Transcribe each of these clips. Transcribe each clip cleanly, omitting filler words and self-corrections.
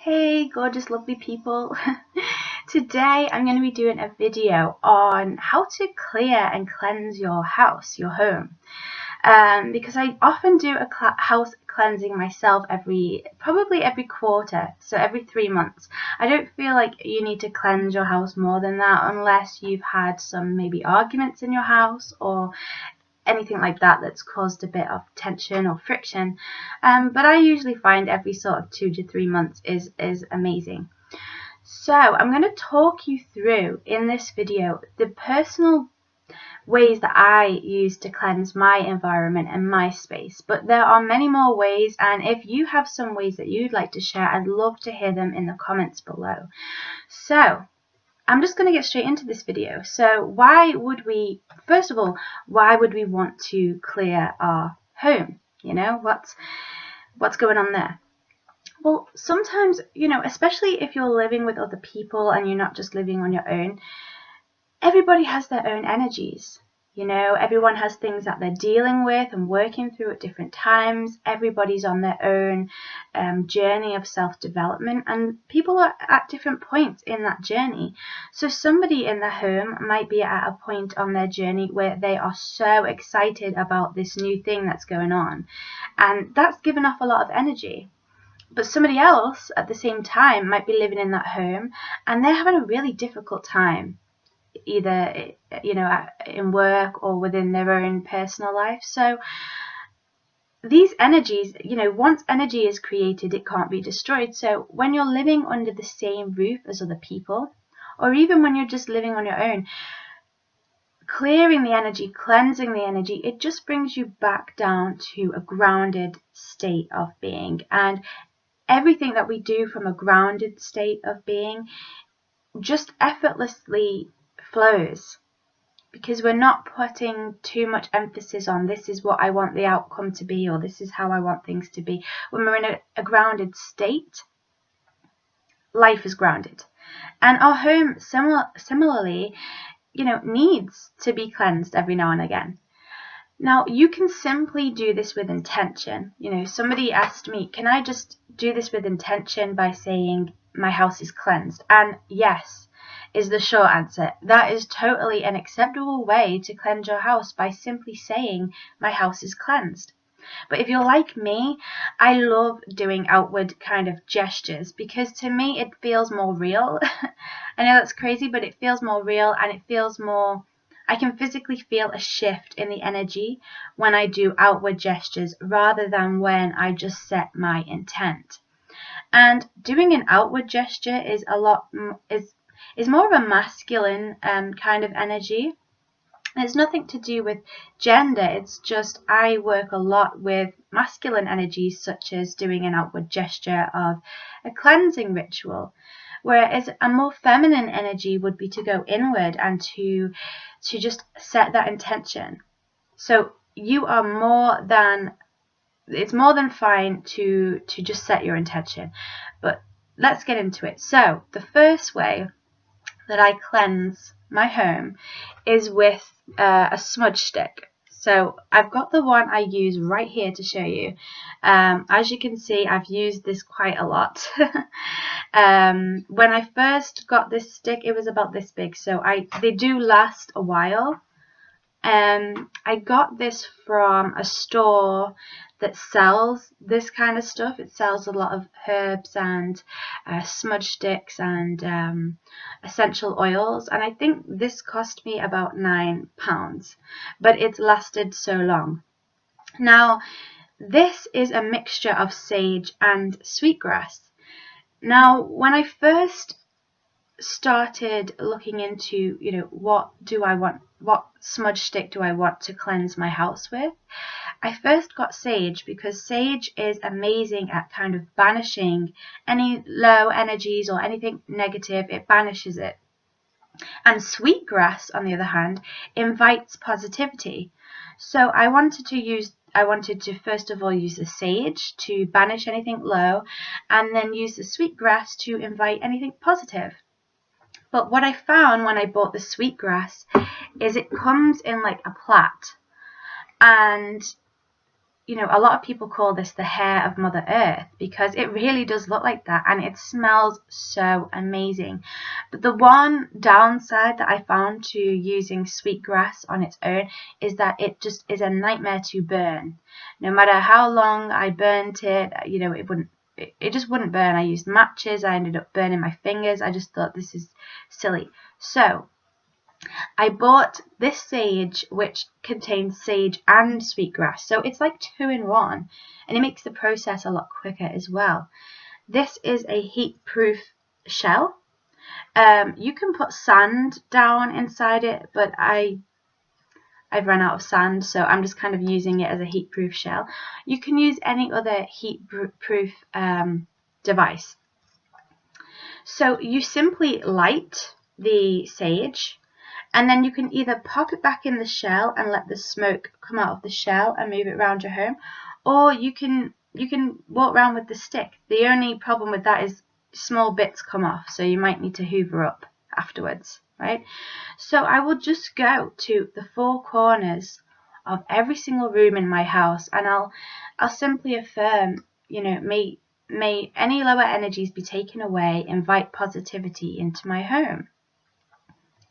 Hey, gorgeous, lovely people. Today I'm going to be doing a video on how to clear and cleanse your house, your home. Because I often do a house cleansing myself probably every quarter, so every 3 months. I don't feel like you need to cleanse your house more than that unless you've had some maybe arguments in your house or anything like that that's caused a bit of tension or friction. But I usually find every sort of 2 to 3 months is amazing. So I'm going to talk you through in this video the personal ways that I use to cleanse my environment and my space. But there are many more ways, and if you have some ways that you'd like to share, I'd love to hear them in the comments below. So I'm just going to get straight into this video. So first of all, why would we want to clear our home? You know, what's going on there? Well, sometimes, especially if you're living with other people and you're not just living on your own, everybody has their own energies. Everyone has things that they're dealing with and working through at different times. Everybody's on their own journey of self-development, and people are at different points in that journey. So somebody in the home might be at a point on their journey where they are so excited about this new thing that's going on, and that's given off a lot of energy. But somebody else at the same time might be living in that home and they're having a really difficult time, either in work or within their own personal life. So these energies, once energy is created, it can't be destroyed. So when you're living under the same roof as other people, or even when you're just living on your own, clearing the energy, cleansing the energy, it just brings you back down to a grounded state of being. And everything that we do from a grounded state of being just effortlessly flows, because we're not putting too much emphasis on this is what I want the outcome to be, or this is how I want things to be. When we're in a grounded state, life is grounded. And our home similarly, needs to be cleansed every now and again. Now, you can simply do this with intention. Somebody asked me, can I just do this with intention by saying my house is cleansed? And yes, is the short answer. That is totally an acceptable way to cleanse your house, by simply saying my house is cleansed. But if you're like me, I love doing outward kind of gestures, because to me it feels more real. I know that's crazy, but it feels more real, and it feels more, I can physically feel a shift in the energy when I do outward gestures rather than when I just set my intent. And doing an outward gesture is more of a masculine kind of energy. It's nothing to do with gender. It's just I work a lot with masculine energies, such as doing an outward gesture of a cleansing ritual. Whereas a more feminine energy would be to go inward and to just set that intention. So you are it's more than fine to just set your intention. But let's get into it. So the first way that I cleanse my home is with a smudge stick. So I've got the one I use right here to show you. As you can see, I've used this quite a lot. When I first got this stick, it was about this big, so they do last a while. I got this from a store that sells this kind of stuff. It sells a lot of herbs and smudge sticks and essential oils, and I think this cost me about £9, but it's lasted so long. Now, this is a mixture of sage and sweetgrass. Now, when I first started looking into, what smudge stick do I want to cleanse my house with, I first got sage, because sage is amazing at kind of banishing any low energies or anything negative. It banishes it. And sweetgrass, on the other hand, invites positivity. So I wanted to first of all use the sage to banish anything low, and then use the sweetgrass to invite anything positive. But what I found when I bought the sweetgrass is it comes in like a plat, and you know, a lot of people call this the hair of Mother Earth because it really does look like that, and it smells so amazing. But the one downside that I found to using sweetgrass on its own is that it just is a nightmare to burn. No matter how long I burnt it, you know, it just wouldn't burn. I used matches, I ended up burning my fingers. I just thought, this is silly. So I bought this sage, which contains sage and sweetgrass, so it's like 2 in 1, and it makes the process a lot quicker as well. This is a heat-proof shell. You can put sand down inside it, but I've run out of sand, so I'm just kind of using it as a heat-proof shell. You can use any other heat-proof device. So you simply light the sage, and then you can either pop it back in the shell and let the smoke come out of the shell and move it around your home, or you can walk around with the stick. The only problem with that is small bits come off, so you might need to hoover up afterwards, right? So I will just go to the 4 corners of every single room in my house, and I'll simply affirm, you know, may any lower energies be taken away, invite positivity into my home.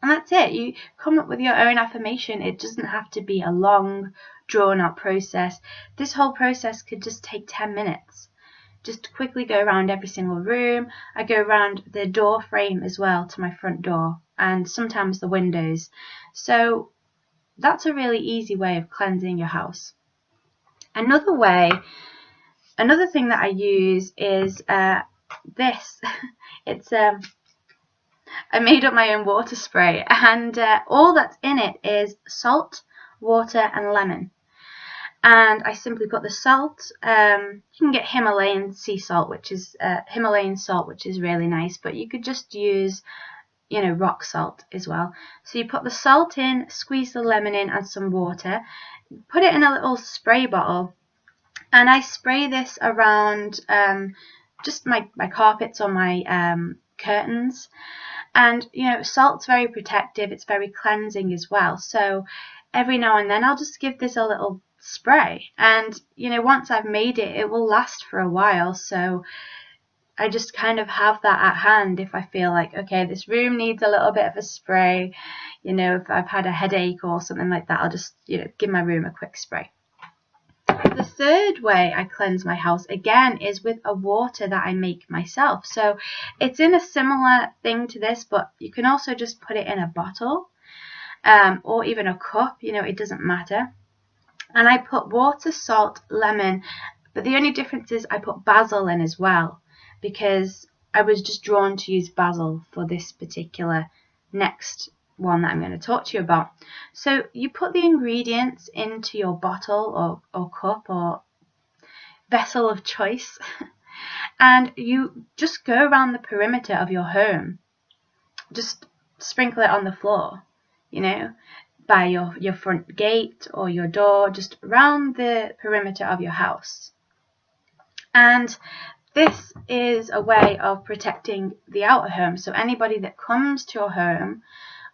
And that's it. You come up with your own affirmation. It doesn't have to be a long, drawn-out process. This whole process could just take 10 minutes. Just quickly go around every single room. I go around the door frame as well to my front door, and sometimes the windows. So that's a really easy way of cleansing your house. Another thing that I use is this. It's I made up my own water spray, and all that's in it is salt, water, and lemon. And I simply put the salt. You can get Himalayan sea salt, which is Himalayan salt, which is really nice. But you could just use, you know, rock salt as well. So you put the salt in, squeeze the lemon in, and some water. Put it in a little spray bottle, and I spray this around just my carpets or my curtains. And, you know, salt's very protective, it's very cleansing as well. So every now and then I'll just give this a little spray. And, you know, once I've made it, it will last for a while. So I just kind of have that at hand if I feel like, okay, this room needs a little bit of a spray. You know, if I've had a headache or something like that, I'll just, you know, give my room a quick spray. The third way I cleanse my house, again, is with a water that I make myself. So it's in a similar thing to this, but you can also just put it in a bottle or even a cup, you know, it doesn't matter. And I put water, salt, lemon, but the only difference is I put basil in as well, because I was just drawn to use basil for this particular next one that I'm going to talk to you about. So you put the ingredients into your bottle or cup or vessel of choice, and you just go around the perimeter of your home. Just sprinkle it on the floor, you know, by your front gate or your door, just around the perimeter of your house. And this is a way of protecting the outer home. So anybody that comes to your home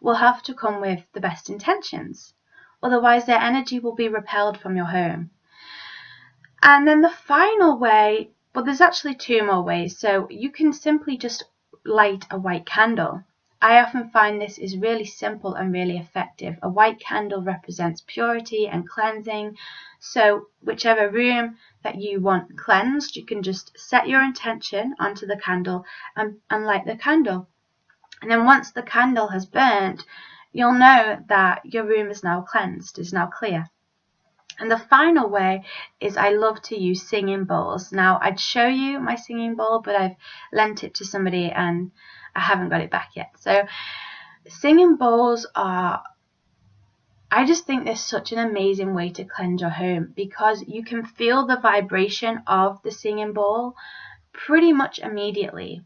will have to come with the best intentions. Otherwise, their energy will be repelled from your home. And then the final way, well, there's actually 2 more ways. So you can simply just light a white candle. I often find this is really simple and really effective. A white candle represents purity and cleansing. So whichever room that you want cleansed, you can just set your intention onto the candle and light the candle. And then once the candle has burnt, you'll know that your room is now cleansed, is now clear. And the final way is I love to use singing bowls. Now, I'd show you my singing bowl, but I've lent it to somebody and I haven't got it back yet. So singing bowls are, I just think they're such an amazing way to cleanse your home, because you can feel the vibration of the singing bowl pretty much immediately.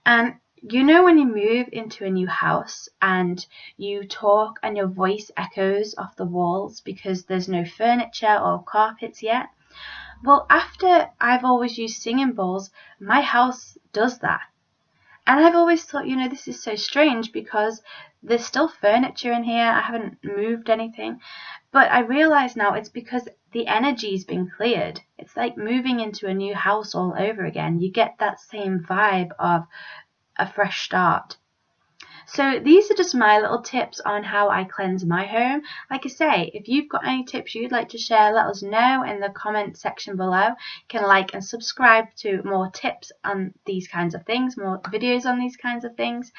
And you know, when you move into a new house and you talk and your voice echoes off the walls because there's no furniture or carpets yet? Well, after I've always used singing bowls, my house does that. And I've always thought, you know, this is so strange because there's still furniture in here. I haven't moved anything. But I realize now it's because the energy's been cleared. It's like moving into a new house all over again. You get that same vibe of a fresh start. So these are just my little tips on how I cleanse my home. Like I say, if you've got any tips you'd like to share, let us know in the comment section below. You can like and subscribe to more tips on these kinds of things, more videos on these kinds of things.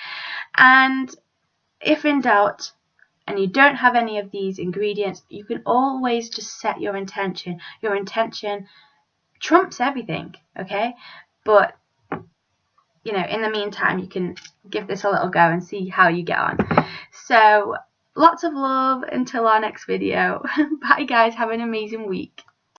And if in doubt, and you don't have any of these ingredients, you can always just set your intention. Your intention trumps everything, okay? But you know, in the meantime, you can give this a little go and see how you get on. So lots of love until our next video. Bye guys, have an amazing week.